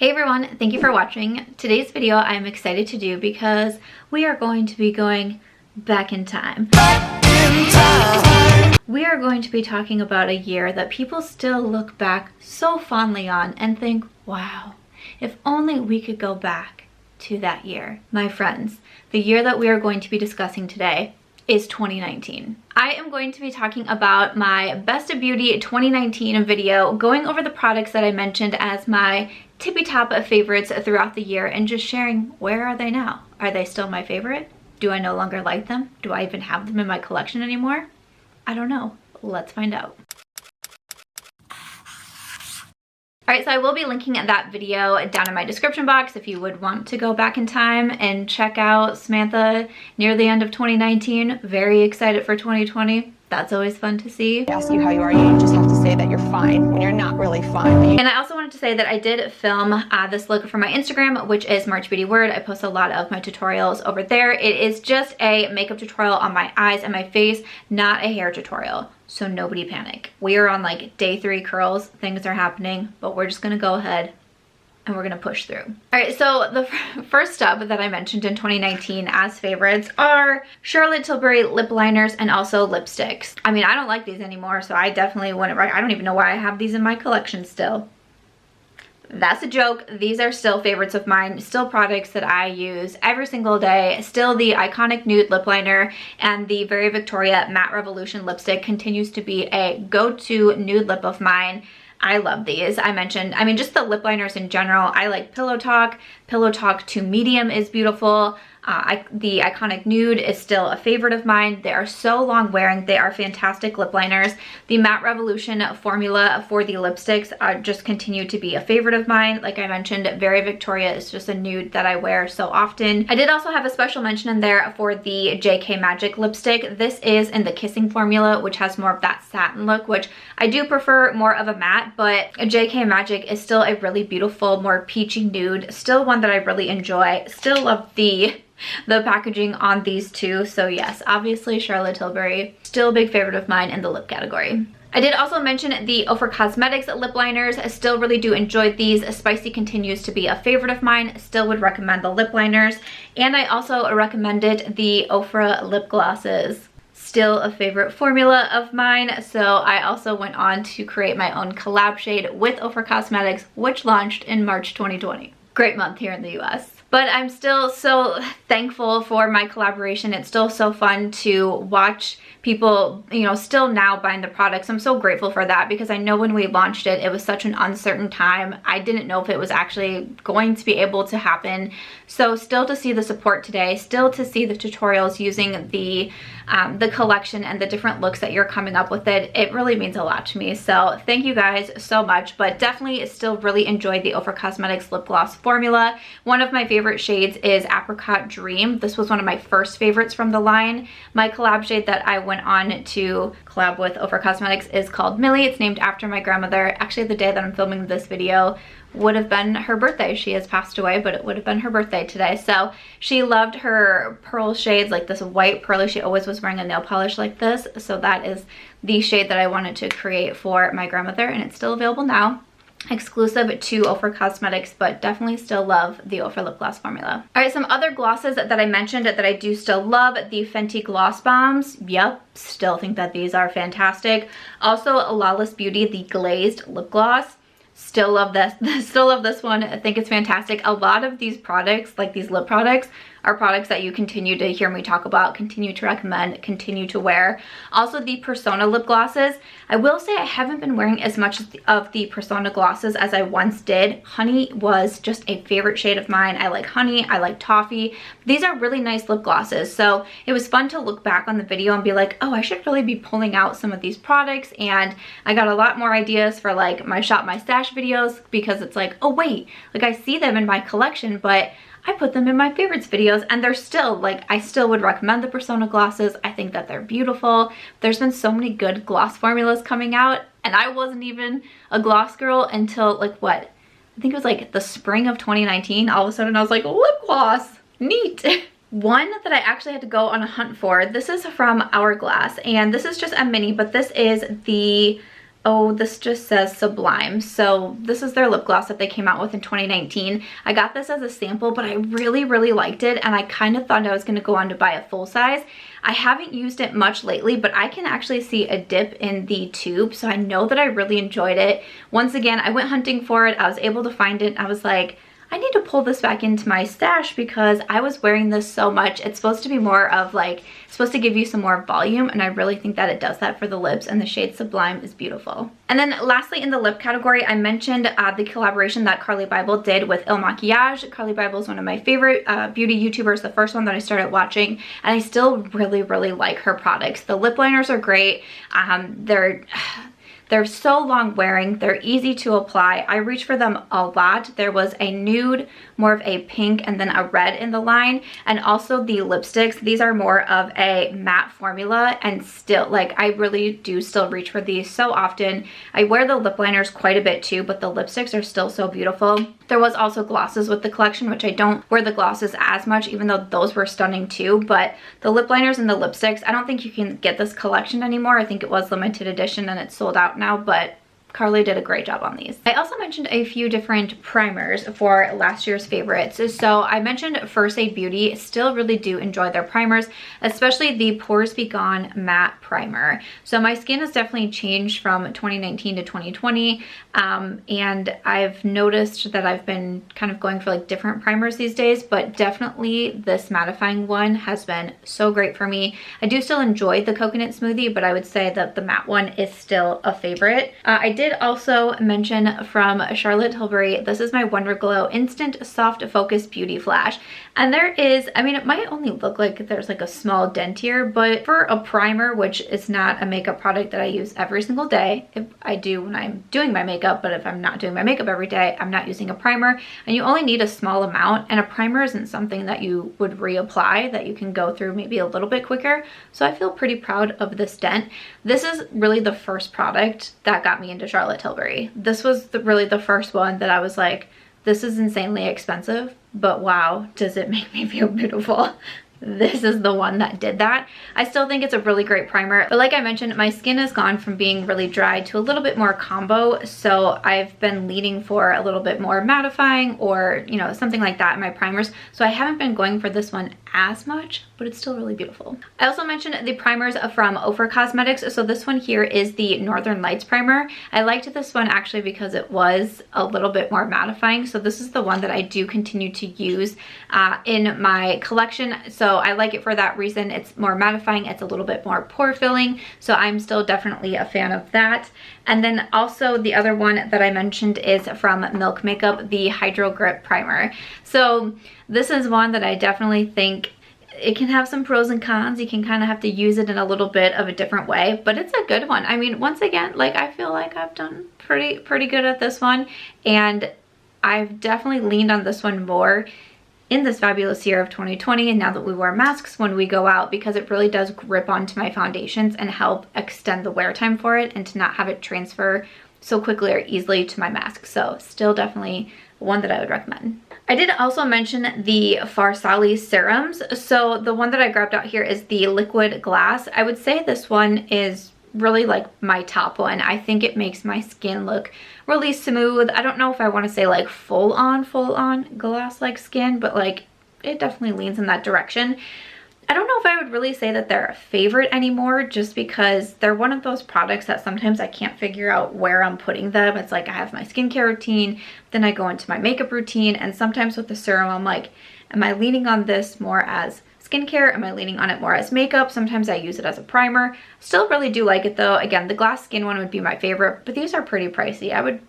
Hey everyone, thank you for watching. Today's video I'm excited to do because we are going to be going back in time. We are going to be talking about a year that people still look back so fondly on and think, wow, if only we could go back to that year. My friends, the year that we are going to be discussing today is 2019. I am going to be talking about my Best of Beauty 2019 video, going over the products that I mentioned as my tippy top of favorites throughout the year and just sharing where are they now. Are they still my favorite? Do I no longer like them? Do I even have them in my collection anymore? I don't know. Let's find out. Alright, so I will be linking that video down in my description box if you would want to go back in time and check out Samantha near the end of 2019. Very excited for 2020. That's always fun to see. Ask you how you are, you just have to say that you're fine when you're not really fine. And I also wanted to say that I did film this look for my Instagram, which is March Beauty Word. I post a lot of my tutorials over there. It is just a makeup tutorial on my eyes and my face, not a hair tutorial. So nobody panic. We are on like day 3 curls. Things are happening, but we're just gonna go ahead and we're gonna push through. All right, so the first up that I mentioned in 2019 as favorites are Charlotte Tilbury lip liners and also lipsticks. I mean, I don't like these anymore, so I definitely wouldn't, I don't even know why I have these in my collection still. That's a joke. These are still favorites of mine, still products that I use every single day. Still the iconic nude lip liner and the Very Victoria Matte Revolution lipstick continues to be a go-to nude lip of mine. I love these. I mean, just the lip liners in general. I like Pillow Talk. Pillow Talk to medium is beautiful. The iconic nude is still a favorite of mine. They are so long wearing. They are fantastic lip liners. The Matte Revolution formula for the lipsticks just continue to be a favorite of mine. Like I mentioned, Very Victoria is just a nude that I wear so often. I did also have a special mention in there for the JK Magic lipstick. This is in the Kissing formula, which has more of that satin look, which I do prefer more of a matte, but JK Magic is still a really beautiful, more peachy nude. Still one that I really enjoy. Still love the packaging on these two. So yes, obviously Charlotte Tilbury, still a big favorite of mine in the lip category. I did also mention the Ofra Cosmetics lip liners. I still really do enjoy these. Spicy continues to be a favorite of mine. Still would recommend the lip liners. And I also recommended the Ofra lip glosses. Still a favorite formula of mine. So I also went on to create my own collab shade with Ofra Cosmetics, which launched in March 2020. Great month here in the US. But I'm still so thankful for my collaboration. It's still so fun to watch people, you know, still now buying the products. I'm so grateful for that because I know when we launched it, it was such an uncertain time. I didn't know if it was actually going to be able to happen. So still to see the support today, still to see the tutorials using the collection and the different looks that you're coming up with it really means a lot to me. So thank you guys so much, but definitely still really enjoyed the Ofra Cosmetics lip gloss formula. One of my favorite shades is Apricot Dream. This was one of my first favorites from the line. My collab shade that I went on to collab with Ofra Cosmetics is called Millie. It's named after my grandmother. Actually, the day that I'm filming this video would have been her birthday. She has passed away, but it would have been her birthday today. So she loved her pearl shades, like this white pearly. She always was wearing a nail polish like this. So that is the shade that I wanted to create for my grandmother, and it's still available now. Exclusive to Ofra Cosmetics, but definitely still love the Ofra lip gloss formula. All right, some other glosses that I mentioned that I do still love, the Fenty Gloss Bombs. Yep, still think that these are fantastic. Also, Lawless Beauty, the glazed lip gloss. Still love this. Still love this one. I think it's fantastic. A lot of these products, like these lip products, are products that you continue to hear me talk about, continue to recommend, continue to wear. Also the Persona lip glosses. I will say I haven't been wearing as much of the Persona glosses as I once did. Honey was just a favorite shade of mine. I like honey, I like toffee. These are really nice lip glosses. So it was fun to look back on the video and be like, oh, I should really be pulling out some of these products. And I got a lot more ideas for like my Shop My Stash videos because it's like, oh wait, like I see them in my collection, but I put them in my favorites videos and they're still like, I still would recommend the Persona glosses. I think that they're beautiful. There's been so many good gloss formulas coming out and I wasn't even a gloss girl until like what? I think it was like the spring of 2019. All of a sudden I was like, lip gloss, neat. One that I actually had to go on a hunt for, this is from Hourglass and this is just a mini, but this is the Oh, this just says Sublime. So this is their lip gloss that they came out with in 2019. I got this as a sample, but I really, really liked it, and I kind of thought I was gonna go on to buy a full size. I haven't used it much lately, but I can actually see a dip in the tube, so I know that I really enjoyed it. Once again, I went hunting for it. I was able to find it. I was like, I need to pull this back into my stash because I was wearing this so much. It's supposed to be more of like, it's supposed to give you some more volume, and I really think that it does that for the lips, and the shade Sublime is beautiful. And then lastly, in the lip category, I mentioned the collaboration that Carli Bybel did with Il Makiage. Carli Bybel is one of my favorite beauty YouTubers, the first one that I started watching, and I still really, really like her products. The lip liners are great. They're so long wearing, they're easy to apply. I reach for them a lot. There was a nude, more of a pink, and then a red in the line. And also the lipsticks, these are more of a matte formula, and still, like, I really do still reach for these so often. I wear the lip liners quite a bit too, but the lipsticks are still so beautiful. There was also glosses with the collection, which I don't wear the glosses as much, even though those were stunning too. But the lip liners and the lipsticks, I don't think you can get this collection anymore. I think it was limited edition and it's sold out now, but Carli did a great job on these. I also mentioned a few different primers for last year's favorites. So I mentioned First Aid Beauty. Still really do enjoy their primers, especially the Pores Be Gone Matte Primer. So my skin has definitely changed from 2019 to 2020, and I've noticed that I've been kind of going for like different primers these days, but definitely this mattifying one has been so great for me. I do still enjoy the coconut smoothie, but I would say that the matte one is still a favorite. I did also mention from Charlotte Tilbury, this is my Wonderglow Instant Soft Focus Beauty Flash. And there is, I mean, it might only look like there's like a small dent here, but for a primer, which is not a makeup product that I use every single day, if I do when I'm doing my makeup, but if I'm not doing my makeup every day, I'm not using a primer, and you only need a small amount, and a primer isn't something that you would reapply, that you can go through maybe a little bit quicker. So I feel pretty proud of this dent. This is really the first product that got me into Charlotte Tilbury. This was really the first one that I was like, this is insanely expensive, but wow, does it make me feel beautiful. This is the one that did that. I still think it's a really great primer, but like I mentioned, my skin has gone from being really dry to a little bit more combo, so I've been leaning for a little bit more mattifying or, you know, something like that in my primers. So I haven't been going for this one as much, but it's still really beautiful. I also mentioned the primers from Ofra Cosmetics. So this one here is the Northern Lights primer. I liked this one actually because it was a little bit more mattifying. So this is the one that I do continue to use in my collection. So I like it for that reason. It's more mattifying, it's a little bit more pore filling. So I'm still definitely a fan of that. And then also the other one that I mentioned is from Milk Makeup, the HydroGrip primer. So this is one that I definitely think it can have some pros and cons. You can kind of have to use it in a little bit of a different way, but it's a good one. I mean, once again, like, I feel like I've done pretty good at this one, and I've definitely leaned on this one more in this fabulous year of 2020, and now that we wear masks when we go out, because it really does grip onto my foundations and help extend the wear time for it and to not have it transfer so quickly or easily to my mask. So still definitely one that I would recommend. I did also mention the Farsali Serums. So the one that I grabbed out here is the Liquid Glass. I would say this one is really like my top one. I think it makes my skin look really smooth. I don't know if I want to say like full on glass-like skin, but like it definitely leans in that direction. I don't know if I would really say that they're a favorite anymore, just because they're one of those products that sometimes I can't figure out where I'm putting them. It's like I have my skincare routine, then I go into my makeup routine, and sometimes with the serum I'm like, am I leaning on this more as skincare? Am I leaning on it more as makeup? Sometimes I use it as a primer. Still really do like it though. Again, the glass skin one would be my favorite, but these are pretty pricey. I would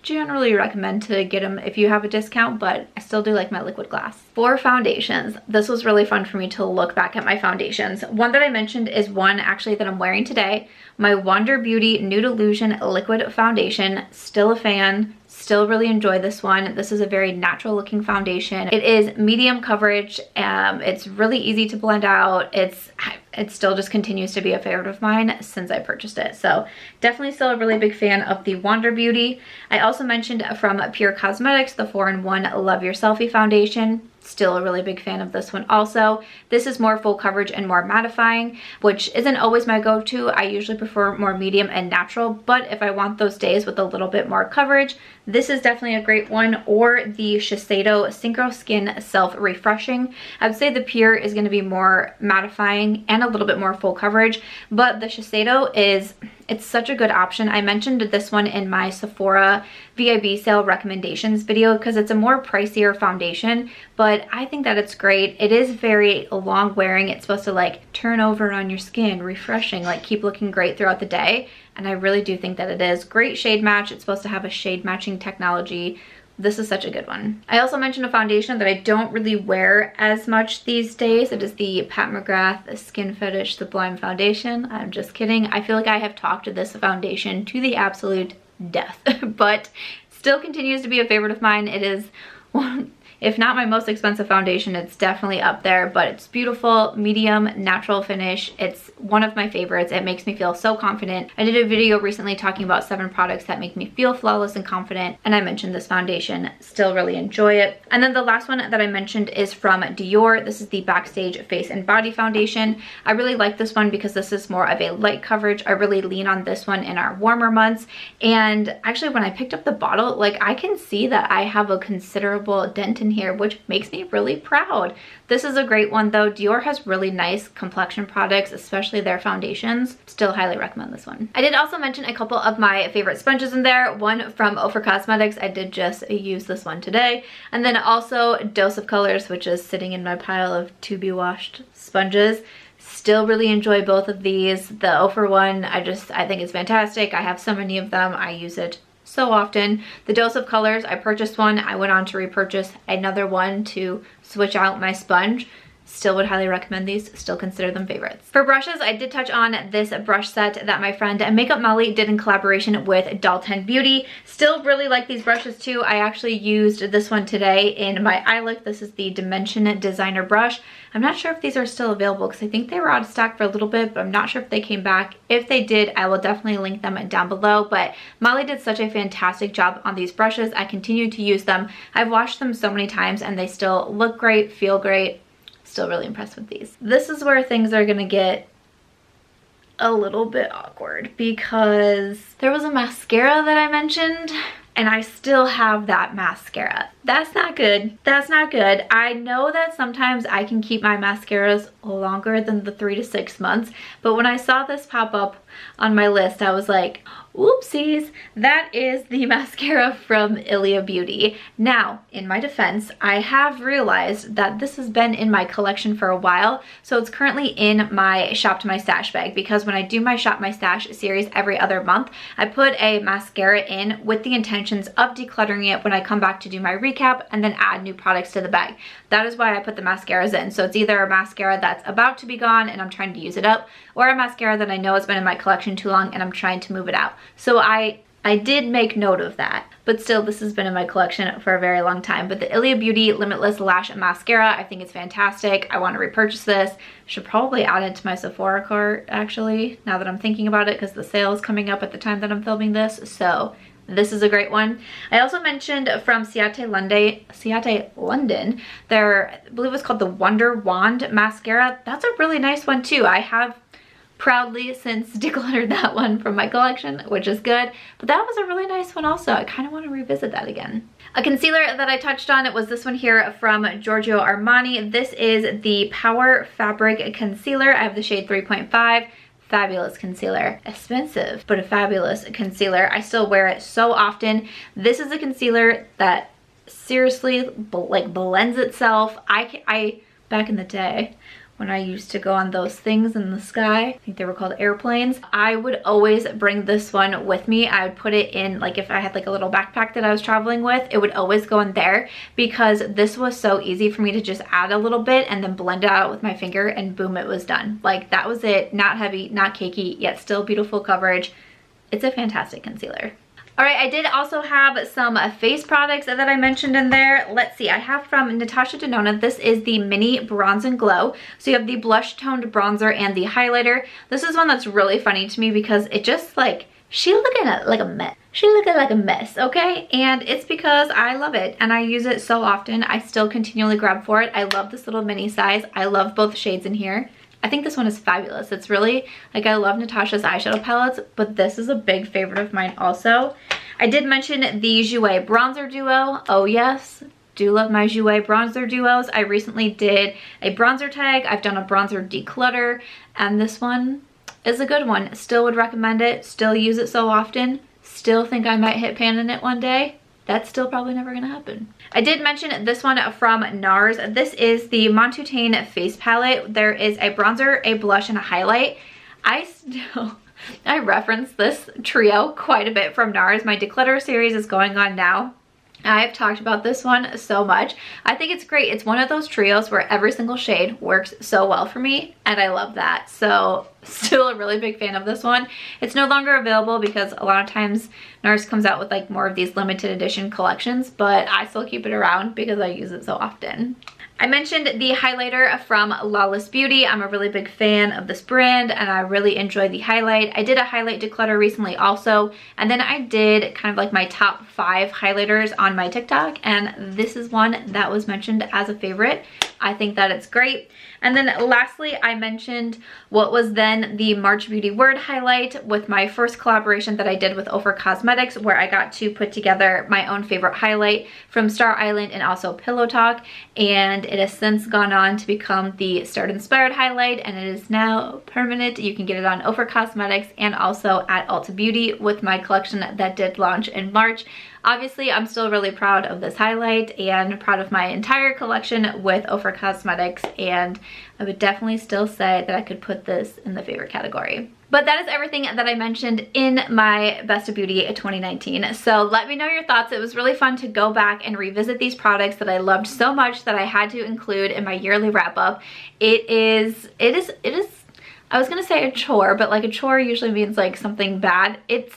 generally recommend to get them if you have a discount, but I still do like my liquid glass. For foundations, this was really fun for me to look back at my foundations. One that I mentioned is one actually that I'm wearing today, my Wander Beauty Nude Illusion Liquid Foundation. Still a fan. Still really enjoy this one. This is a very natural looking foundation. It is medium coverage. It's really easy to blend out. It still just continues to be a favorite of mine since I purchased it. So definitely still a really big fan of the Wander Beauty. I also mentioned from Pure Cosmetics, the 4-in-1 Love Your Selfie Foundation. Still a really big fan of this one also. This is more full coverage and more mattifying, which isn't always my go-to. I usually prefer more medium and natural, but if I want those days with a little bit more coverage, this is definitely a great one. Or the Shiseido Synchro Skin Self Refreshing. I would say the Pure is going to be more mattifying and a little bit more full coverage, but the Shiseido it's such a good option. I mentioned this one in my Sephora VIB sale recommendations video because it's a more pricier foundation, but I think that it's great. It is very long wearing. It's supposed to like turn over on your skin, refreshing, like keep looking great throughout the day. And I really do think that it is. Great shade match. It's supposed to have a shade matching technology. This is such a good one. I also mentioned a foundation that I don't really wear as much these days. It is the Pat McGrath Skin Fetish Sublime Foundation. I'm just kidding. I feel like I have talked to this foundation to the absolute death, but still continues to be a favorite of mine. It is one, if not my most expensive foundation, it's definitely up there, but it's beautiful, medium, natural finish. It's one of my favorites. It makes me feel so confident. I did a video recently talking about 7 products that make me feel flawless and confident, and I mentioned this foundation. Still really enjoy it. And then the last one that I mentioned is from Dior. This is the Backstage Face and Body Foundation. I really like this one because this is more of a light coverage. I really lean on this one in our warmer months. And actually when I picked up the bottle, like I can see that I have a considerable dent in here, which makes me really proud. This is a great one though. Dior has really nice complexion products, especially their foundations. Still highly recommend this one. I did also mention a couple of my favorite sponges in there. One from Ofra Cosmetics. I did just use this one today. And then also Dose of Colors, which is sitting in my pile of to be washed sponges. Still really enjoy both of these. The Ofra one, I think it's fantastic. I have so many of them. I use it so often. The Dose of Colors, I purchased one. I went on to repurchase another one to switch out my sponge. Still would highly recommend these. Still consider them favorites. For brushes, I did touch on this brush set that my friend Makeup Molly did in collaboration with Dalton Beauty. Still really like these brushes too. I actually used this one today in my eye look. This is the Dimension Designer brush. I'm not sure if these are still available because I think they were out of stock for a little bit, but I'm not sure if they came back. If they did, I will definitely link them down below. But Molly did such a fantastic job on these brushes. I continue to use them. I've washed them so many times and they still look great, feel great. Still really impressed with these. This is where things are gonna get a little bit awkward because there was a mascara that I mentioned and I still have that mascara. That's not good. That's not good. I know that sometimes I can keep my mascaras longer than the 3 to 6 months, but when I saw this pop up on my list, I was like, oopsies, that is the mascara from Ilia Beauty. Now, in my defense, I have realized that this has been in my collection for a while, so it's currently in my Shop to My Stash bag because when I do my Shop My Stash series every other month, I put a mascara in with the intentions of decluttering it when I come back to do my recap and then add new products to the bag. That is why I put the mascaras in. So it's either a mascara that's about to be gone and I'm trying to use it up, or a mascara that I know has been in my collection too long and I'm trying to move it out. So I did make note of that, but still this has been in my collection for a very long time. But the Ilia Beauty Limitless Lash Mascara, I think it's fantastic. I want to repurchase this. Should probably add it to my Sephora cart actually, now that I'm thinking about it, because the sale is coming up at the time that I'm filming this. So this is a great one. I also mentioned from Ciate London, their, I believe it's called the Wonder Wand Mascara. That's a really nice one too. I have proudly since decluttered that one from my collection, which is good, but that was a really nice one also. I kind of want to revisit that again. A concealer that I touched on, it was this one here from Giorgio Armani. This is the Power Fabric Concealer. I have the shade 3.5. Fabulous concealer. Expensive, but a fabulous concealer. I still wear it so often. This is a concealer that seriously like blends itself. I back in the day when I used to go on those things in the sky, I think they were called airplanes, I would always bring this one with me. I would put it in, like if I had like a little backpack that I was traveling with, it would always go in there because this was so easy for me to just add a little bit and then blend it out with my finger and boom, it was done. Like that was it. Not heavy, not cakey, yet still beautiful coverage. It's a fantastic concealer. All right, I did also have some face products that I mentioned in there. Let's see, I have from Natasha Denona. This is the Mini Bronze and Glow. So you have the blush toned bronzer and the highlighter. This is one that's really funny to me because it just like she looking like a mess. She looking like a mess, okay? And it's because I love it and I use it so often. I still continually grab for it. I love this little mini size. I love both shades in here. I think this one is fabulous. It's really, like, I love Natasha's eyeshadow palettes, but this is a big favorite of mine also. I did mention the Jouer bronzer duo. Oh yes, do love my Jouer bronzer duos. I recently did a bronzer tag. I've done a bronzer declutter, and this one is a good one. Still would recommend it. Still use it so often. Still think I might hit pan in it one day. That's still probably never gonna happen. I did mention this one from NARS. This is the Montutane face palette. There is a bronzer, a blush, and a highlight. I reference this trio quite a bit from NARS. My declutter series is going on now. I've talked about this one so much. I think it's great. It's one of those trios where every single shade works so well for me, and I love that. So still a really big fan of this one. It's no longer available because a lot of times NARS comes out with like more of these limited edition collections, but I still keep it around because I use it so often. I mentioned the highlighter from Lawless Beauty. I'm a really big fan of this brand and I really enjoy the highlight. I did a highlight declutter recently also, and then I did kind of like my top 5 highlighters on my TikTok, and this is one that was mentioned as a favorite. I think that it's great. And then lastly, I mentioned what was then the March Beauty Word highlight with my first collaboration that I did with Ofra Cosmetics, where I got to put together my own favorite highlight from Star Island and also Pillow Talk. And it has since gone on to become the Start Inspired highlight, and it is now permanent. You can get it on Ofra Cosmetics and also at Ulta Beauty with my collection that did launch in March. Obviously, I'm still really proud of this highlight and proud of my entire collection with Ofra Cosmetics, and I would definitely still say that I could put this in the favorite category. But that is everything that I mentioned in my Best of Beauty 2019. So let me know your thoughts. It was really fun to go back and revisit these products that I loved so much that I had to include in my yearly wrap up. It is, I was gonna say a chore, but like a chore usually means like something bad. It's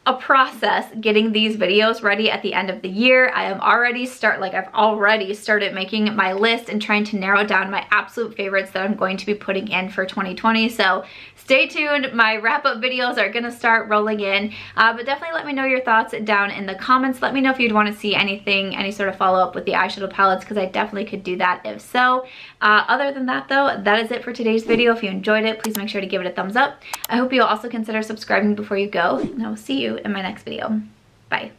a process getting these videos ready at the end of the year. I've already started making my list and trying to narrow down my absolute favorites that I'm going to be putting in for 2020. So stay tuned. My wrap-up videos are gonna start rolling in, but definitely let me know your thoughts down in the comments. Let me know if you'd want to see anything, any sort of follow-up with the eyeshadow palettes, because I definitely could do that if so. Other than that though, that is it for today's video. If you enjoyed it, please make sure to give it a thumbs up. I hope you'll also consider subscribing before you go, and I will see you in my next video. Bye.